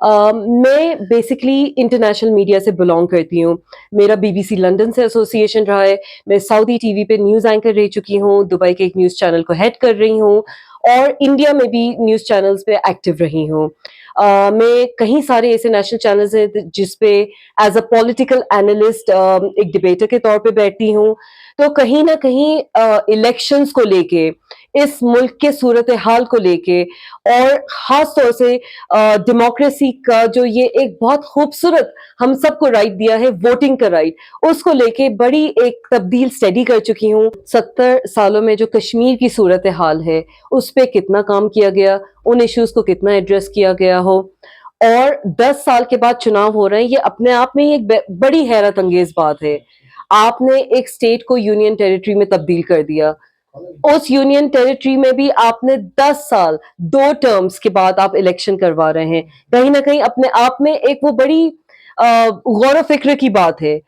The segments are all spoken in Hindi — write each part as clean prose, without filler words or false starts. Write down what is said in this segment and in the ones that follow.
मैं बेसिकली इंटरनेशनल मीडिया से बिलोंग करती हूँ। मेरा बीबीसी लंदन से एसोसिएशन रहा है। मैं सऊदी टीवी पे न्यूज़ एंकर रह चुकी हूँ, दुबई के एक न्यूज़ चैनल को हेड कर रही हूँ और इंडिया में भी न्यूज़ चैनल्स पे एक्टिव रही हूँ। मैं कई सारे ऐसे नेशनल चैनल्स हैं जिस पे एज़ अ पॉलिटिकल एनालिस्ट एक डिबेटर के तौर पे बैठती हूँ। तो कहीं न कहीं इलेक्शंस को लेके, इस मुल्क के सूरत-ए-हाल को लेके और ख़ास तौर से डेमोक्रेसी का जो ये एक बहुत खूबसूरत हम सबको राइट दिया है, वोटिंग का राइट, उसको लेके बड़ी एक तब्दील स्टडी कर चुकी हूँ। 70 सालों में जो कश्मीर की सूरत-ए-हाल है, उस पे कितना काम किया गया, उन इश्यूज़ को कितना एड्रेस किया गया हो और 10 साल के बाद चुनाव हो रहे हैं, ये अपने आप में ही एक बड़ी हैरत अंगेज़ बात है। आपने एक स्टेट को यूनियन टेरिटरी में तब्दील कर दिया। उस यूनियन टेरिटरी में भी आपने 10 साल, 2 टर्म्स के बाद आप इलेक्शन करवा रहे हैं। कहीं न कहीं अपने आप में एक वो बड़ी गौर-व-फ़िक्र की बात है।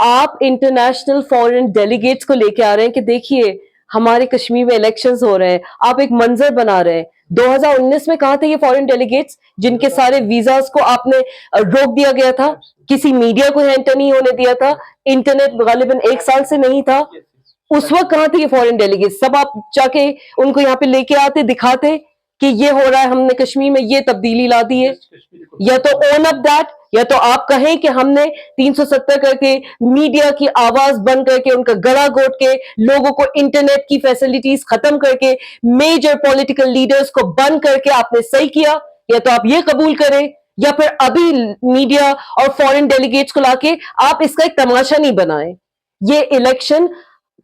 आप इंटरनेशनल फॉरेन डेलीगेट्स को लेके आ रहे हैं कि देखिए, हमारे कश्मीर में इलेक्शंस हो रहे हैं। आप एक मंज़र बना रहे हैं। 2019 में कहाँ थे ये फॉरेन डेलीगेट्स जिनके सारे वीज़ाज़ को आपने रोक दिया गया था? किसी मीडिया को एंटर नहीं होने दिया था। इंटरनेट गालिबन 1 साल से नहीं था। उस वक़्त कहाँ थे ये फॉरेन डेलीगेट्स? सब आप जाके उनको यहाँ पे लेके आते, दिखाते कि ये हो रहा है, हमने कश्मीर में ये तब्दीली ला दी है। या तो ओन अप दैट, या तो आप कहें कि हमने 370 करके मीडिया की आवाज़ बंद करके, उनका गला घोट के, लोगों को इंटरनेट की फैसिलिटीज़ खत्म करके, मेजर पॉलिटिकल लीडर्स को बंद करके आपने सही किया। या तो आप ये कबूल करें या फिर अभी मीडिया और फॉरेन डेलीगेट्स को लाके आप इसका एक तमाशा नहीं बनाएं। ये इलेक्शन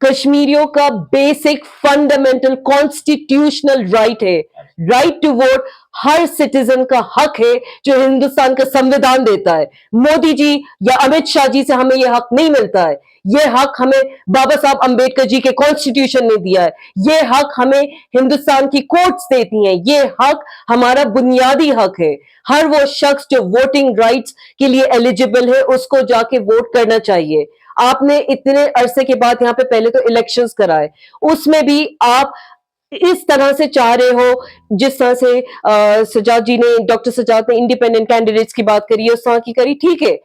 कश्मीरियों का बेसिक फंडामेंटल कॉन्स्टिट्यूशनल राइट है। राइट टू वोट हर सिटीजन का हक है जो हिंदुस्तान का संविधान देता है। मोदी जी या अमित शाह जी से हमें यह हक नहीं मिलता है। यह हक हमें बाबा साहब अंबेडकर जी के कॉन्स्टिट्यूशन ने दिया है। यह हक हमें हिंदुस्तान की कोर्ट्स देती हैं। यह हक हमारा बुनियादी हक है। हर वो शख्स जो वोटिंग राइट्स के लिए एलिजिबल है उसको जाके वोट करना चाहिए। आपने इतने अरसे के बाद यहाँ पे पहले तो इलेक्शंस कराए, उसमें भी आप इस तरह से चाह रहे हो जिस तरह से सजाद जी ने, डॉक्टर सजाद ने इंडिपेंडेंट कैंडिडेट्स की बात करी है, उस तरह की करी, ठीक है।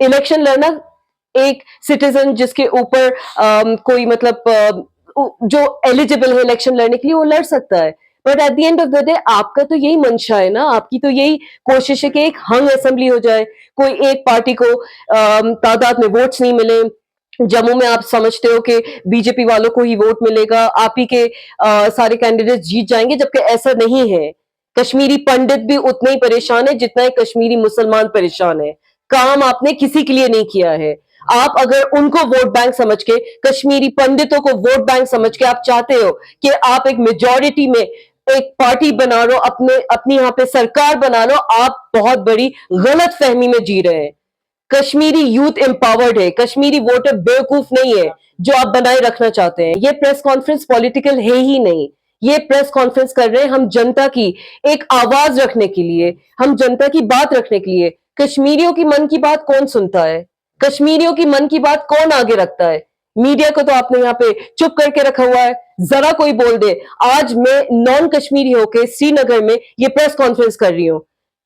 इलेक्शन लड़ना एक सिटीजन जिसके ऊपर कोई मतलब जो एलिजिबल है इलेक्शन लड़ने के लिए, वो लड़ सकता है। But at the end of the day आपका तो यही मंशा है ना, आपकी तो यही कोशिश है कि एक हंग असेंबली हो जाए, कोई एक पार्टी को तादाद में वोट्स नहीं मिले। जम्मू में आप समझते हो कि बीजेपी वालों को ही वोट मिलेगा, आप ही के सारे कैंडिडेट जीत जाएंगे, जबकि ऐसा नहीं है। कश्मीरी पंडित भी उतने ही परेशान है जितना एक कश्मीरी मुसलमान परेशान है। काम आपने किसी के लिए नहीं किया है। आप अगर उनको वोट बैंक समझ के, कश्मीरी पंडितों को वोट बैंक समझ के आप चाहते हो कि आप एक मेजॉरिटी में एक पार्टी बना लो, अपनी यहाँ पे सरकार बना लो, आप बहुत बड़ी गलत फहमी में जी रहे हैं। कश्मीरी यूथ एम्पावर्ड है, कश्मीरी वोटर बेवकूफ नहीं है जो आप बनाए रखना चाहते हैं। ये प्रेस कॉन्फ्रेंस पॉलिटिकल है ही नहीं। ये प्रेस कॉन्फ्रेंस कर रहे हैं हम जनता की एक आवाज रखने के लिए, हम जनता की बात रखने के लिए। कश्मीरियों की मन की बात कौन सुनता है? कश्मीरियों की मन की बात कौन आगे रखता है? मीडिया को तो आपने यहाँ पे चुप करके रखा हुआ है। जरा कोई बोल दे। आज मैं नॉन कश्मीरी होके श्रीनगर में ये प्रेस कॉन्फ्रेंस कर रही हूं।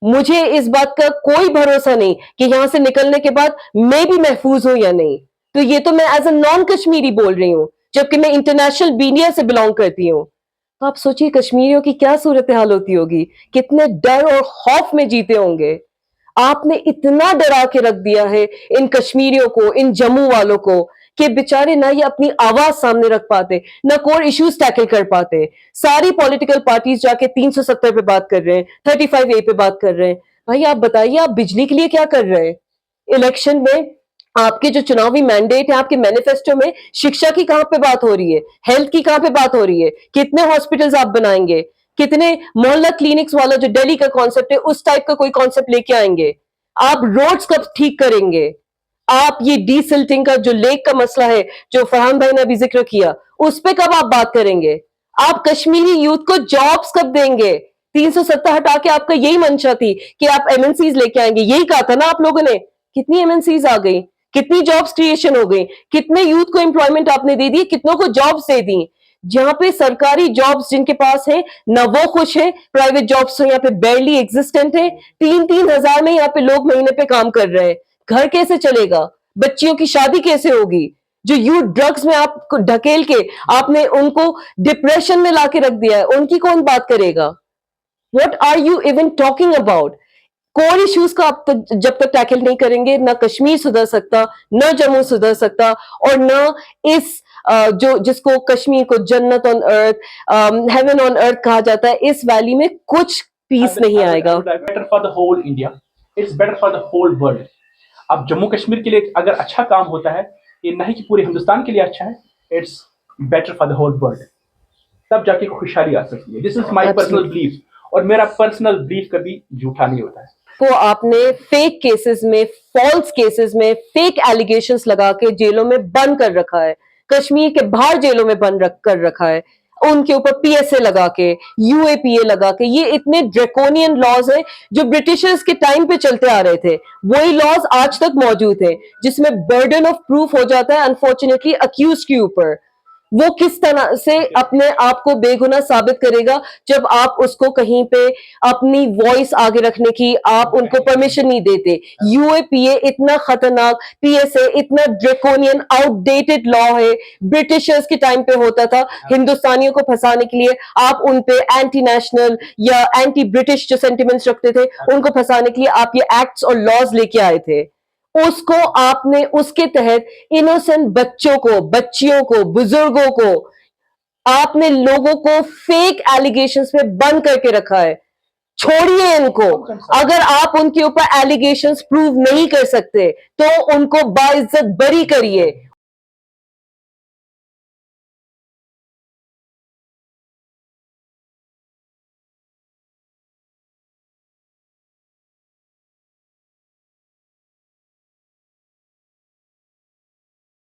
मुझे इस बात का कोई भरोसा नहीं कि यहां से निकलने के बाद मैं भी महफूज हूं या नहीं। तो ये तो मैं एज अ नॉन कश्मीरी बोल रही हूं, जबकि मैं इंटरनेशनल मीडिया से बिलोंग करती हूं। तो आप सोचिए कश्मीरियों की क्या सूरत हाल होती होगी, कितने डर और खौफ में जीते होंगे। आपने इतना डरा के रख दिया है इन कश्मीरियों को, इन जम्मू वालों को, कि बेचारे ना ये अपनी आवाज सामने रख पाते, ना कोर इश्यूज टैकल कर पाते। सारी पॉलिटिकल पार्टीज जाके 370 पे बात कर रहे हैं, 35A पे बात कर रहे हैं। भाई आप बताइए, आप बिजली के लिए क्या कर रहे हैं? इलेक्शन में आपके जो चुनावी मैंडेट है, आपके मैनिफेस्टो में शिक्षा की कहां पे बात हो रही है? हेल्थ की कहां पे बात हो रही है? कितने हॉस्पिटल्स आप बनाएंगे? कितने मोहल्ला क्लिनिक्स वाला जो दिल्ली का कॉन्सेप्ट है, उस टाइप का कोई कॉन्सेप्ट लेके आएंगे? आप रोड्स कब ठीक करेंगे? आप ये डीसिल्टिंग का जो लेक का मसला है, जो फरहान भाई ने अभी जिक्र किया, उस पे कब आप बात करेंगे? आप कश्मीरी यूथ को जॉब्स कब देंगे? 370 हटा के आपका यही मंशा थी कि आप एमएनसीज लेके आएंगे, यही कहा था ना आप लोगों ने। कितनी एमएनसीज आ गई, कितनी जॉब्स क्रिएशन हो गई, कितने यूथ को एम्प्लॉयमेंट आपने दे दी, कितनों को जॉब्स दे दी। जहां पे सरकारी जॉब्स जिनके पास है ना वो खुश है, प्राइवेट जॉब्स तो यहाँ पे बेरली एग्जिस्टेंट है। 3-3 हजार में यहाँ पे लोग महीने पे काम कर रहे हैं। घर कैसे चलेगा? बच्चियों की शादी कैसे होगी? जो यूथ ड्रग्स में आपको ढकेल के आपने उनको डिप्रेशन में लाके रख दिया है, उनकी कौन बात करेगा? What are you even talking about? Core issues का आप जब तक टैकल नहीं करेंगे, ना कश्मीर सुधर सकता, न जम्मू सुधर सकता, और न इस जो जिसको कश्मीर को जन्नत on earth, heaven on earth कहा जाता है, इस वैली में कुछ पीस नहीं आएगा। Better for the whole India, it's better for the whole world. अब जम्मू कश्मीर के लिए अगर अच्छा काम होता है, ये नहीं कि पूरे हिंदुस्तान के लिए अच्छा है, it's better for the whole world. तब जाके खुशहाली आ सकती है। This is my personal belief, और मेरा पर्सनल बिलीफ कभी झूठा नहीं होता है। को आपने फेक केसेस में, फॉल्स केसेस में फेक एलिगेशंस लगा के जेलों में बंद कर रखा है, कश्मीर के बाहर जेलों में बंद कर रखा है, उनके ऊपर पीएसए लगा के, यूएपीए लगा के। ये इतने ड्रैकोनियन लॉज है जो ब्रिटिशर्स के टाइम पे चलते आ रहे थे, वही लॉज आज तक मौजूद है, जिसमें बर्डन ऑफ प्रूफ हो जाता है अनफॉर्चुनेटली अक्यूज के ऊपर। वो किस तरह से अपने आप को बेगुनाह साबित करेगा जब आप उसको कहीं पे अपनी वॉइस आगे रखने की आप उनको परमिशन नहीं देते? यूएपीए इतना खतरनाक, पीएसए इतना ड्रेकोनियन आउटडेटेड लॉ है, ब्रिटिशर्स के टाइम पे होता था। हिंदुस्तानियों को फंसाने के लिए आप उन पे एंटी नेशनल या एंटी ब्रिटिश जो सेंटिमेंट्स रखते थे, उनको फंसाने के लिए आप ये एक्ट्स और लॉज लेके आए थे। उसको आपने उसके तहत इनोसेंट बच्चों को, बच्चियों को, बुजुर्गों को आपने लोगों को फेक एलिगेशंस में बंद करके रखा है। छोड़िए इनको। अगर आप उनके ऊपर एलिगेशंस प्रूव नहीं कर सकते तो उनको बाइज्जत बरी करिए,